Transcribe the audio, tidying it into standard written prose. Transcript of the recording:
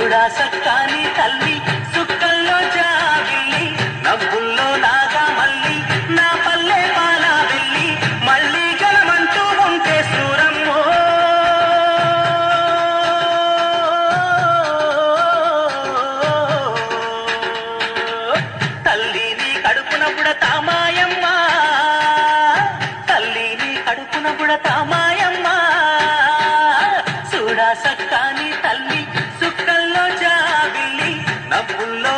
చూడా సక్కాని తల్లి సుక్కల్లో జాబిల్లి నవ్వుల్లో నాగా మల్లి నా పల్లె పాలా వెళ్ళి మళ్ళీ గలమంటూ ఉంటే సూరమ్మో తల్లిని కడుపున బుడతా మాయమ్మ తల్లిని కడుపున బుడతా మాయమ్మ చూడా సక్కాని తల్లి సుక్కల్లో జాబిల్లి నవ్వుల్లో